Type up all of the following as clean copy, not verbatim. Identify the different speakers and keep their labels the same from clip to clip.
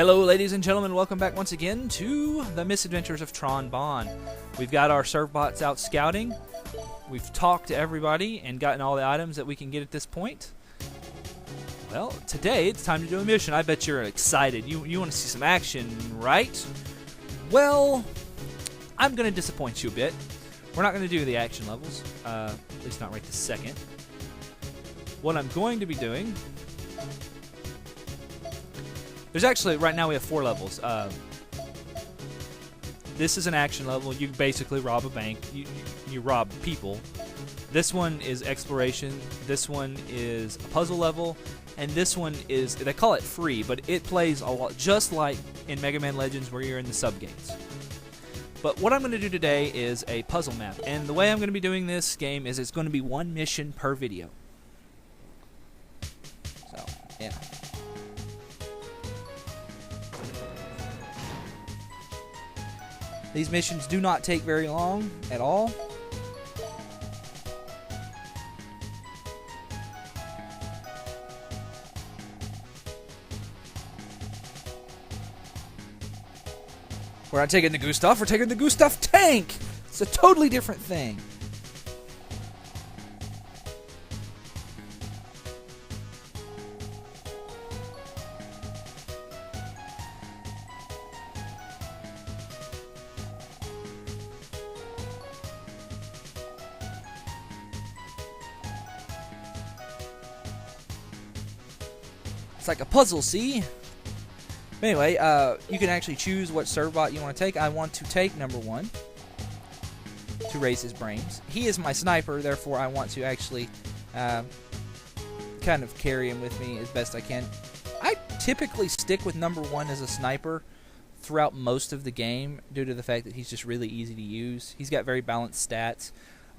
Speaker 1: Hello ladies and gentlemen, welcome back once again to the misadventures of Tron Bonne. We've got our serve bots out scouting. We've talked to everybody and gotten all the items that we can get at this point. Well, today it's time to do a mission. I bet you're excited. You want to see some action, right? Well, I'm going to disappoint you a bit. We're not going to do the action levels, at least not right this second. What I'm going to be doing... There's actually, right now we have 4 levels. This is an action level. You basically rob a bank. You rob people. This one is exploration. This one is a puzzle level. And this one is, they call it free, but it plays a lot just like in Mega Man Legends where you're in the sub-gates. But what I'm going to do today is a puzzle map. And the way I'm going to be doing this game is it's going to be 1 mission per video. So, yeah. These missions do not take very long at all. We're not taking the Gustav, we're taking the Gustav tank! It's a totally different thing. It's like a puzzle, see? But anyway, you can actually choose what serve bot you want to take. I want to take number 1 to raise his brains. He is my sniper, therefore I want to actually kind of carry him with me as best I can. I typically stick with number 1 as a sniper throughout most of the game due to the fact that he's just really easy to use. He's got very balanced stats.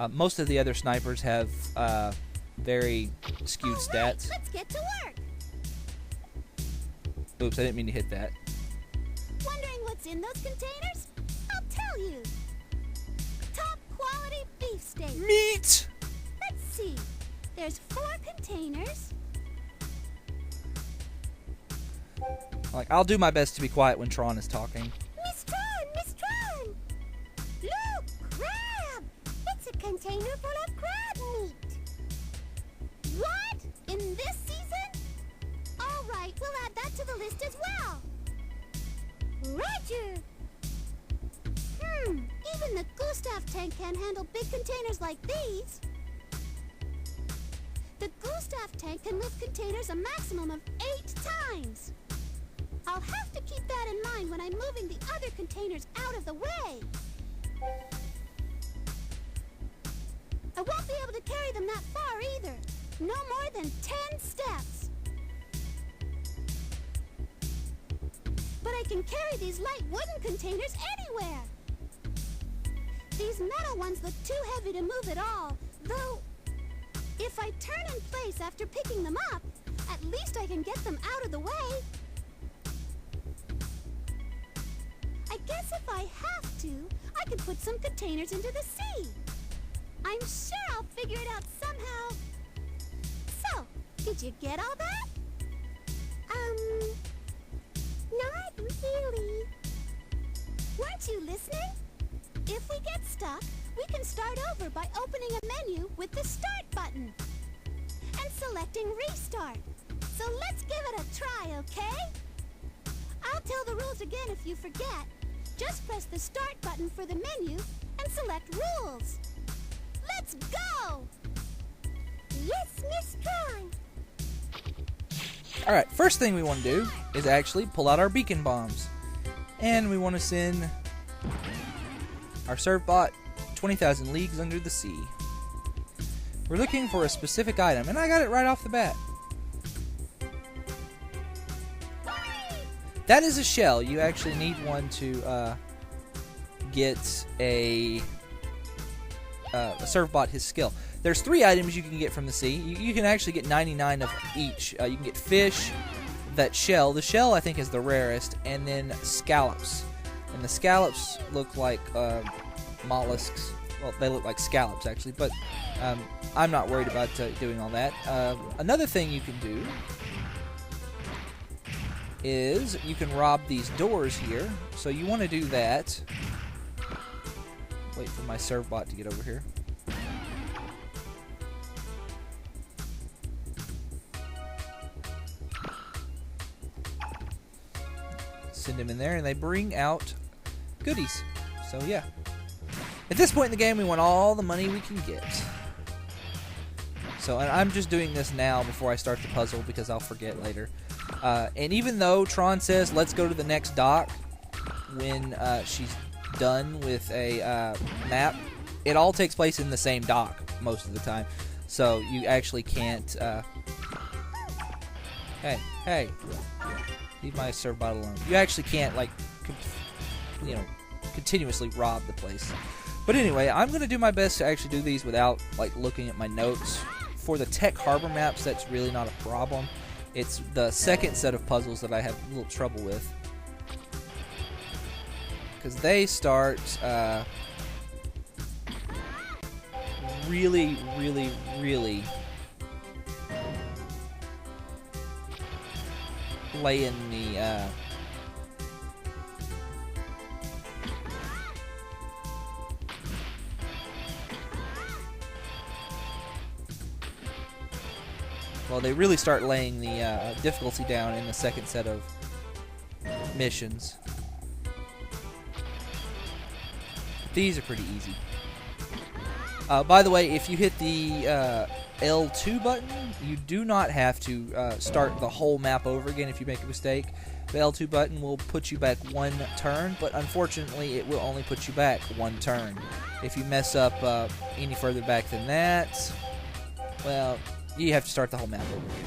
Speaker 1: Most of the other snipers have very skewed stats.
Speaker 2: Let's get to work.
Speaker 1: Oops, I didn't mean to hit that.
Speaker 2: Wondering what's in those containers? I'll tell you. Top quality beef steak.
Speaker 1: Meat!
Speaker 2: Let's see. There's 4 containers.
Speaker 1: I'll do my best to be quiet when Tron is talking.
Speaker 2: Miss Tron! Miss Tron! Look! Crab! It's a container full of crab meat. What? In this season? All right, we'll add that to the list as well. Roger! Even the Gustav tank can't handle big containers like these. The Gustav tank can lift containers a maximum of 8 times. I'll have to keep that in mind when I'm moving the other containers out of the way. I won't be able to carry them that far either. No more than 10 steps. But I can carry these light wooden containers anywhere. These metal ones look too heavy to move at all, though if I turn in place after picking them up, at least I can get them out of the way. I guess if I have to, I can put some containers into the sea. I'm sure I'll figure it out somehow. So, did you get all that? Not really. Weren't you listening? If we get stuck, we can start over by opening a menu with the Start button and selecting Restart. So let's give it a try, okay? I'll tell the rules again if you forget. Just press the Start button for the menu and select Rules. Let's go! Yes, Miss Tron.
Speaker 1: Alright, first thing we want to do is actually pull out our beacon bombs. And we want to send our serve bot 20,000 leagues under the sea. We're looking for a specific item, and I got it right off the bat. That is a shell. You actually need one to get a serve bot his skill. There's 3 items you can get from the sea. You can actually get 99 of each. You can get fish, that shell. The shell, I think, is the rarest, and then scallops. And the scallops look like mollusks. Well, they look like scallops, actually, but I'm not worried about doing all that. Another thing you can do is you can rob these doors here. So you want to do that. Wait for my serve bot to get over here. Send them in there, and they bring out goodies. So yeah. At this point in the game, we want all the money we can get. So, and I'm just doing this now before I start the puzzle because I'll forget later. And even though Tron says, let's go to the next dock when she's done with a map, it all takes place in the same dock most of the time. So you actually can't... Hey. Leave my serve bot alone. You actually can't, like, continuously rob the place. But anyway, I'm going to do my best to actually do these without, like, looking at my notes. For the Tech Harbor maps, that's really not a problem. It's the second set of puzzles that I have a little trouble with. Because they start really laying the well, they really start laying the difficulty down in the second set of missions. These are pretty easy. By the way, if you hit the L2 button, you do not have to start the whole map over again if you make a mistake. The L2 button will put you back one turn, but unfortunately it will only put you back one turn. If you mess up any further back than that, well, you have to start the whole map over again.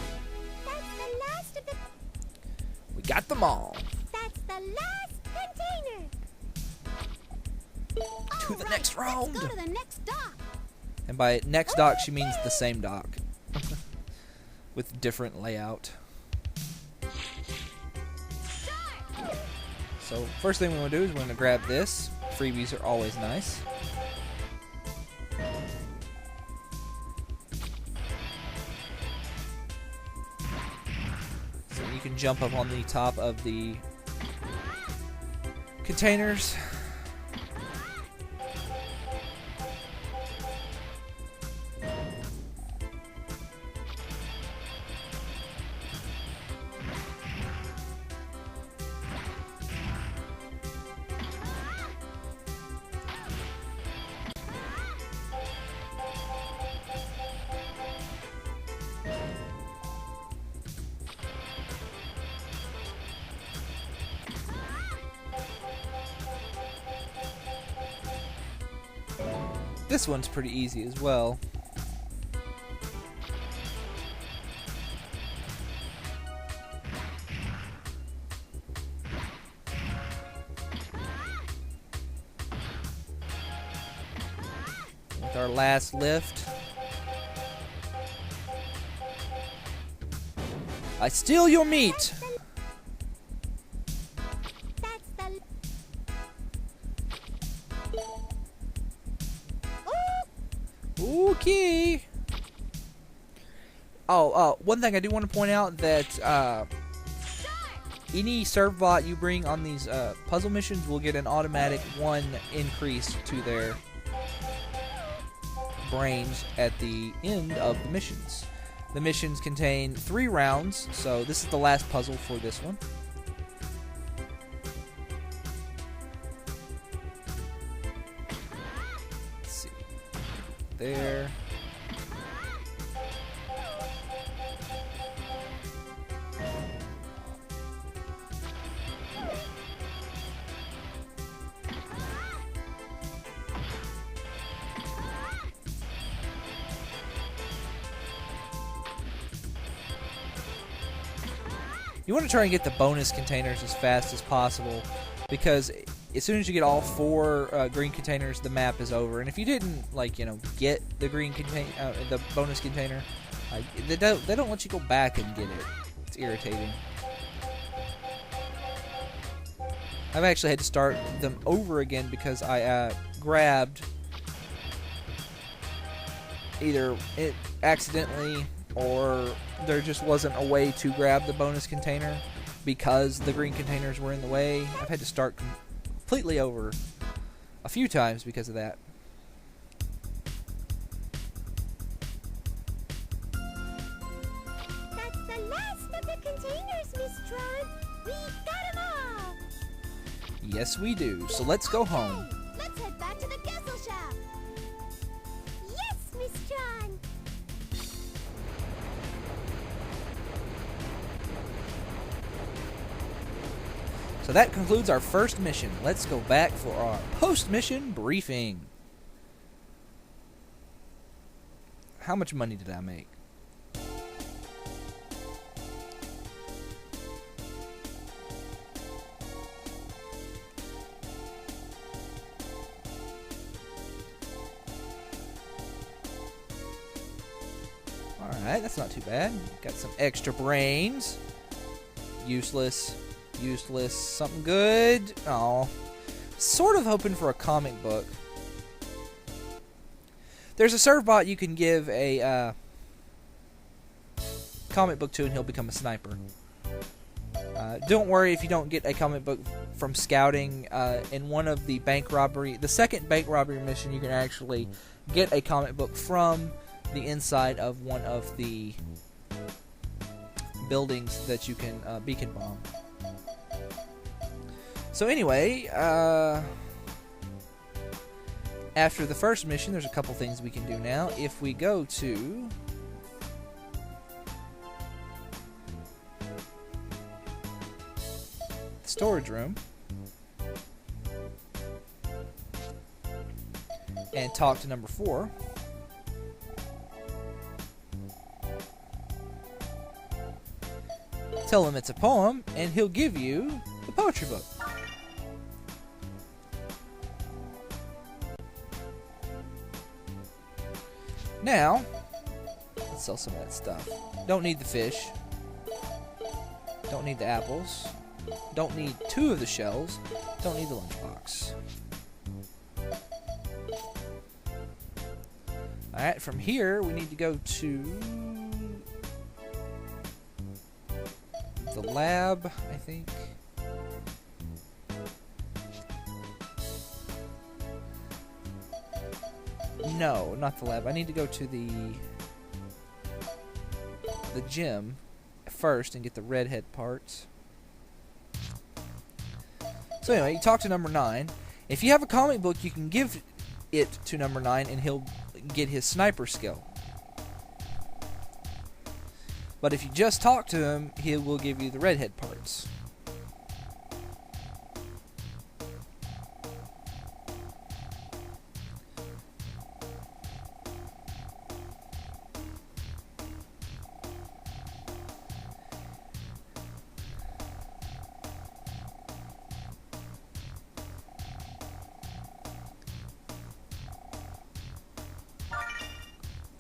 Speaker 2: That's the last of the...
Speaker 1: We got them all.
Speaker 2: That's the last container.
Speaker 1: To the next round.
Speaker 2: Let's go to the next dock.
Speaker 1: And by next dock, she means the same dock. With different layout. So, first thing we want to do is we're going to grab this. Freebies are always nice. So you can jump up on the top of the containers. This one's pretty easy as well. With our last lift. I steal your meat! Okay. Oh, one thing I do want to point out that any serve bot you bring on these puzzle missions will get an automatic 1 increase to their brains at the end of the missions. The missions contain 3 rounds, so this is the last puzzle for this one. Let's see. There. You want to try and get the bonus containers as fast as possible, because as soon as you get all 4 green containers, the map is over. And if you didn't, like, get the green container, the bonus container, they don't let you go back and get it. It's irritating. I've actually had to start them over again because I grabbed either it accidentally, or there just wasn't a way to grab the bonus container because the green containers were in the way. I've had to start completely over a few times because of that.
Speaker 2: That's the last of the containers, Miss Tron. We got them all.
Speaker 1: Yes, we do. So let's go home.
Speaker 2: Let's head back to the castle shop. Yes, Miss Tron.
Speaker 1: So that concludes our first mission. Let's go back for our post-mission briefing. How much money did I make? Alright, that's not too bad. Got some extra brains. Useless. Useless. Something good. Oh, sort of hoping for a comic book. There's a servbot you can give a comic book to and he'll become a sniper. Don't worry if you don't get a comic book from scouting. In one of the the second bank robbery mission, you can actually get a comic book from the inside of one of the buildings that you can beacon bomb. So anyway, after the first mission, there's a couple things we can do now. If we go to the storage room and talk to number 4, tell him it's a poem, and he'll give you the poetry book. Now, let's sell some of that stuff. Don't need the fish. Don't need the apples. Don't need 2 of the shells. Don't need the lunchbox. Alright, from here we need to go to the lab, I think. No, not the lab. I need to go to the gym first and get the redhead parts. So anyway, you talk to number 9. If you have a comic book, you can give it to number 9 and he'll get his sniper skill. But if you just talk to him, he will give you the redhead parts.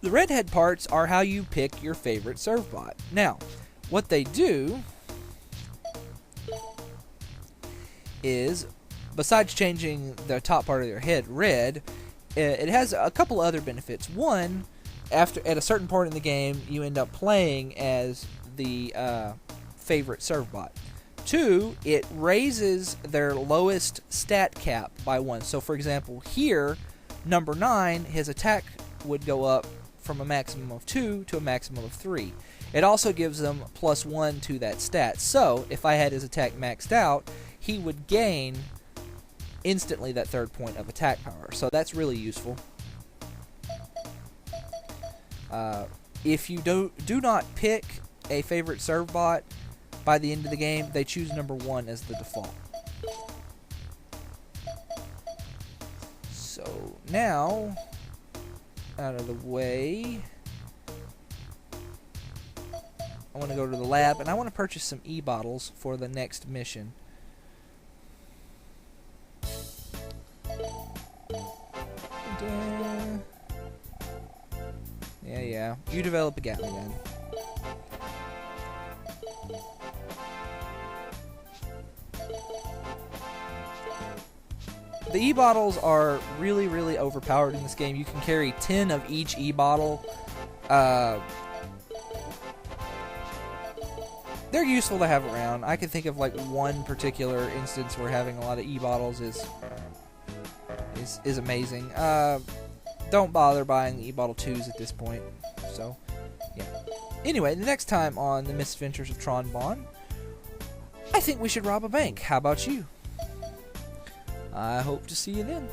Speaker 1: The redhead parts are how you pick your favorite servbot. Now, what they do is, besides changing the top part of their head red, it has a couple other benefits. One, at a certain point in the game, you end up playing as the favorite servbot. 2, it raises their lowest stat cap by 1. So, for example, here, number 9, his attack would go up from a maximum of 2 to a maximum of 3. It also gives them +1 to that stat. So, if I had his attack maxed out, he would gain instantly that 3rd point of attack power. So that's really useful. If you do not pick a favorite servbot by the end of the game, they choose number 1 as the default. So now, out of the way, I want to go to the lab and I want to purchase some e-bottles for the next mission. Yeah. You develop a Gatling gun. The e-bottles are really, really overpowered in this game. You can carry 10 of each
Speaker 3: they're useful to have around. I can think of like one particular instance where having a lot of e-bottles is amazing. Don't bother buying the e-bottle 2s at this point. So, yeah. Anyway, the next time on the Misadventures of Tron Bonne, I think we should rob a bank. How about you? I hope to see you then.